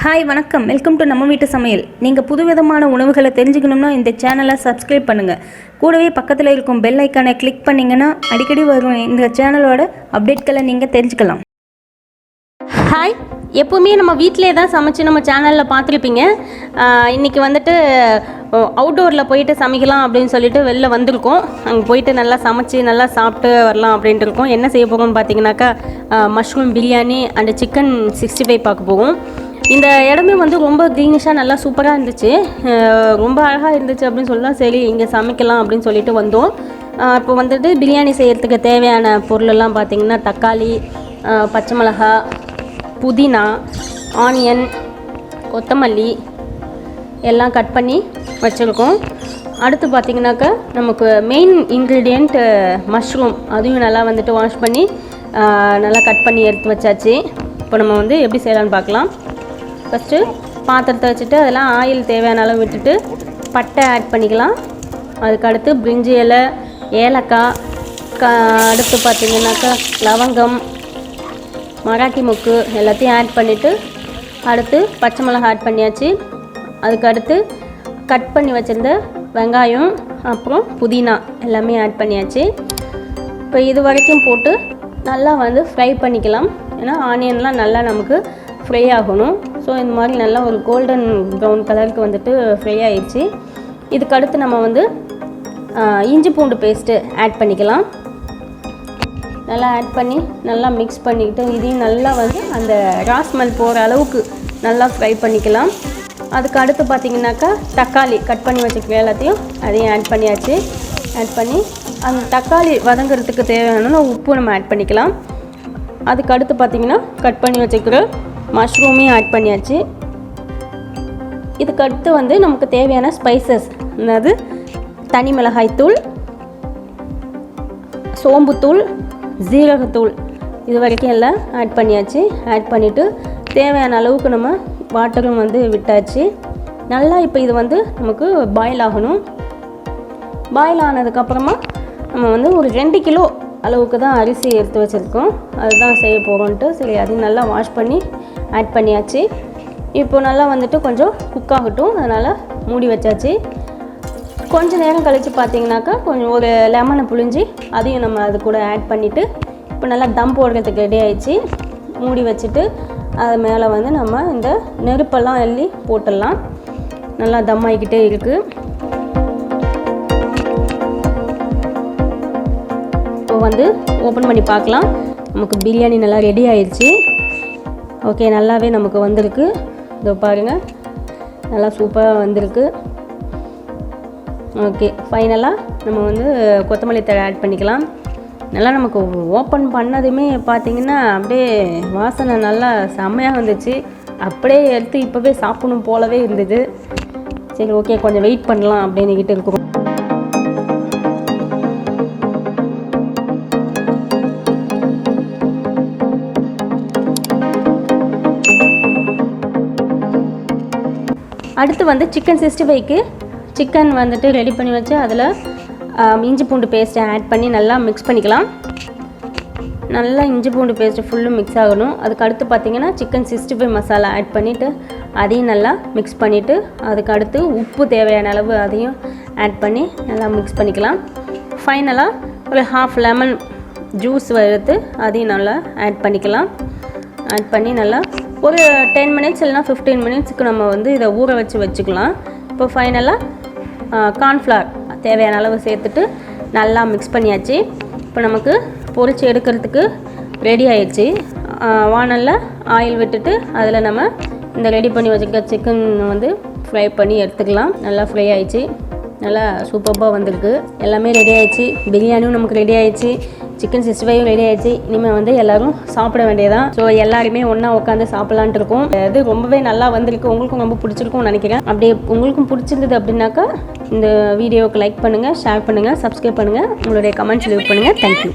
Hi வணக்கம், welcome to நம்ம வீட்டு சமையல். நீங்கள் புதுவிதமான உணவுகளை தெரிஞ்சுக்கணும்னா இந்த சேனலை சப்ஸ்கிரைப் பண்ணுங்கள். கூடவே பக்கத்தில் இருக்கும் பெல் ஐக்கானை கிளிக் பண்ணிங்கன்னா அடிக்கடி வரும் இந்த சேனலோட அப்டேட்களை நீங்கள் தெரிஞ்சுக்கலாம். ஹாய், எப்போவுமே நம்ம வீட்டிலே தான் சமைச்சு நம்ம சேனலில் பார்த்துருப்பீங்க. இன்றைக்கி வந்துட்டு அவுட்டோரில் போயிட்டு சமைக்கலாம் அப்படின்னு சொல்லிட்டு வெளில வந்திருக்கோம். அங்கே போயிட்டு நல்லா சமைச்சு நல்லா சாப்பிட்டு வரலாம் அப்படின்ட்டு இருக்கோம். என்ன செய்ய போகிறோம்னு பார்த்தீங்கன்னாக்கா மஷ்ரூம் பிரியாணி அண்டு சிக்கன் 65 பார்க்க போகும். இந்த இடமே வந்து ரொம்ப க்ரீனிஷாக நல்லா சூப்பராக இருந்துச்சு, ரொம்ப அழகாக இருந்துச்சு அப்படின்னு சொல்லலாம். சரி இங்கே சமைக்கலாம் அப்படின்னு சொல்லிட்டு வந்தோம். இப்போ வந்துட்டு பிரியாணி செய்கிறதுக்கு தேவையான பொருளெல்லாம் பார்த்திங்கன்னா தக்காளி, பச்சை மிளகா, புதினா, ஆனியன், கொத்தமல்லி எல்லாம் கட் பண்ணி வச்சுருக்கோம். அடுத்து பார்த்திங்கனாக்கா நமக்கு மெயின் இன்க்ரீடியண்ட் மஷ்ரூம், அதையும் நல்லா வந்துட்டு வாஷ் பண்ணி நல்லா கட் பண்ணி எடுத்து வச்சாச்சு. இப்போ நம்ம வந்து எப்படி செய்யலான்னு பார்க்கலாம். ஃபஸ்ட்டு பாத்திரத்தை வச்சுட்டு அதெல்லாம் ஆயில் தேவையான அளவு விட்டுட்டு பட்டை ஆட் பண்ணிக்கலாம். அதுக்கடுத்து பிரிஞ்சி இலை, ஏலக்காய், அடுத்து பார்த்திங்கனாக்கா லவங்கம், மராட்டி மொக்கு எல்லாத்தையும் ஆட் பண்ணிவிட்டு அடுத்து பச்சை மிளகாய் ஆட் பண்ணியாச்சு. அதுக்கடுத்து கட் பண்ணி வச்சுருந்த வெங்காயம் அப்புறம் புதினா எல்லாமே ஆட் பண்ணியாச்சு. இப்போ இது வரைக்கும் போட்டு நல்லா வந்து ஃப்ரை பண்ணிக்கலாம். ஏன்னா ஆனியன்லாம் நல்லா நமக்கு ஃப்ரை ஆகணும். ஸோ இந்த மாதிரி நல்லா ஒரு கோல்டன் ப்ரௌன் கலருக்கு வந்துட்டு ஃப்ரை ஆகிடுச்சு. இதுக்கடுத்து நம்ம வந்து இஞ்சி பூண்டு பேஸ்ட்டு ஆட் பண்ணிக்கலாம். நல்லா ஆட் பண்ணி நல்லா மிக்ஸ் பண்ணிக்கிட்டு இதையும் நல்லா வந்து அந்த ராஸ்மல் போகிற அளவுக்கு நல்லா ஃப்ரை பண்ணிக்கலாம். அதுக்கு அடுத்து பார்த்திங்கனாக்கா தக்காளி கட் பண்ணி வச்சுக்கிற எல்லாத்தையும் அதையும் ஆட் பண்ணியாச்சு. ஆட் பண்ணி அந்த தக்காளி வதங்கிறதுக்கு தேவையான உப்பு நம்ம ஆட் பண்ணிக்கலாம். அதுக்கு அடுத்து பார்த்திங்கன்னா கட் பண்ணி வச்சுக்கிற மஷ்ரூமையும் ஆட் பண்ணியாச்சு. இதுக்கடுத்து வந்து நமக்கு தேவையான ஸ்பைசஸ், அதாவது தனி மிளகாய்த்தூள், சோம்புத்தூள், ஜீரகத்தூள் இது வரைக்கும் எல்லாம் ஆட் பண்ணியாச்சு. ஆட் பண்ணிவிட்டு தேவையான அளவுக்கு நம்ம வாட்டரும் வந்து விட்டாச்சு. நல்லா இப்போ இது வந்து நமக்கு பாயில் ஆகணும். பாயில் ஆனதுக்கப்புறமா நம்ம வந்து ஒரு 2 கிலோ அளவுக்கு தான் அரிசி எடுத்து வச்சுருக்கோம். அதுதான் செய்ய போகிறோன்ட்டு சரி அதையும் நல்லா வாஷ் பண்ணி ஆட் பண்ணியாச்சு. இப்போ நல்லா வந்துட்டு கொஞ்சம் குக் ஆகட்டும், அதனால் மூடி வச்சாச்சு. கொஞ்சம் நேரம் கழித்து பார்த்திங்கனாக்கா கொஞ்சம் ஒரு லெமனை புழிஞ்சி அதையும் நம்ம அது கூட ஆட் பண்ணிவிட்டு இப்போ நல்லா தம் போடுறதுக்கு ரெடி ஆகிடுச்சு. மூடி வச்சுட்டு அது மேலே வந்து நம்ம இந்த நெருப்பெல்லாம் அள்ளி போட்டுடலாம். நல்லா தம் ஆகிக்கிட்டே இருக்குது. இப்போ வந்து ஓப்பன் பண்ணி பார்க்கலாம். நமக்கு பிரியாணி நல்லா ரெடி ஆயிடுச்சு. ஓகே, நல்லாவே நமக்கு வந்திருக்கு. இதோ பாருங்கள், நல்லா சூப்பராக வந்திருக்கு. ஓகே, ஃபைனலாக நம்ம வந்து கொத்தமல்லி தழை ஆட் பண்ணிக்கலாம். நல்லா நமக்கு ஓப்பன் பண்ணதுமே பார்த்திங்கன்னா அப்படியே வாசனை நல்லா செம்மையாக வந்துச்சு. அப்படியே எடுத்து இப்போவே சாப்பிடணும் போலவே இருந்தது. சரி ஓகே, கொஞ்சம் வெயிட் பண்ணலாம் அப்படின்னுக்கிட்டு இருக்கிறோம். அடுத்து வந்து சிக்கன் 65க்கு சிக்கன் வந்துட்டு ரெடி பண்ணி வச்சு அதில் இஞ்சி பூண்டு பேஸ்ட்டை ஆட் பண்ணி நல்லா மிக்ஸ் பண்ணிக்கலாம். நல்லா இஞ்சி பூண்டு பேஸ்ட்டு ஃபுல்லும் மிக்ஸ் ஆகணும். அதுக்கு அடுத்து பார்த்திங்கன்னா சிக்கன் 65 மசாலா ஆட் பண்ணிவிட்டு அதையும் நல்லா மிக்ஸ் பண்ணிவிட்டு அதுக்கு அடுத்து உப்பு தேவையான அளவு அதையும் ஆட் பண்ணி நல்லா மிக்ஸ் பண்ணிக்கலாம். ஃபைனலாக ஒரு ½ லெமன் ஜூஸ் எடுத்து அதையும் நல்லா ஆட் பண்ணிக்கலாம். ஆட் பண்ணி நல்லா ஒரு 10 மினிட்ஸ் இல்லைனா 15 மினிட்ஸுக்கு நம்ம வந்து இதை ஊற வச்சுக்கலாம். இப்போ ஃபைனலாக கார்ன்ஃப்ளவர் தேவையான அளவு சேர்த்துட்டு நல்லா மிக்ஸ் பண்ணியாச்சு. இப்போ நமக்கு பொரிச்சு எடுக்கிறதுக்கு ரெடி ஆயிடுச்சு. வானலில் ஆயில் விட்டுட்டு அதில் நம்ம இந்த ரெடி பண்ணி வச்சுக்க சிக்கன் வந்து ஃப்ரை பண்ணி எடுத்துக்கலாம். நல்லா ஃப்ரை ஆயிடுச்சு, நல்லா சூப்பராக வந்திருக்கு. எல்லாமே ரெடி ஆயிடுச்சு. பிரியாணியும் நமக்கு ரெடி ஆயிடுச்சு, சிக்கன் 65 ரெடி ஆயிடுச்சு. இனிமேல் வந்து எல்லோரும் சாப்பிட வேண்டியதான். ஸோ எல்லாருமே ஒன்றா உட்காந்து சாப்பிட்லான்ட்டு இருக்கோம். அது ரொம்பவே நல்லா வந்திருக்கு. உங்களுக்கும் ரொம்ப பிடிச்சிருக்கும்னு நினைக்கிறேன். அப்படியே உங்களுக்கும் பிடிச்சிருந்தது அப்படின்னாக்கா இந்த வீடியோவுக்கு லைக் பண்ணுங்கள், ஷேர் பண்ணுங்கள், சப்ஸ்கிரைப் பண்ணுங்கள், உங்களுடைய கமெண்ட்ஸ் லீவ் பண்ணுங்கள். தேங்க்யூ.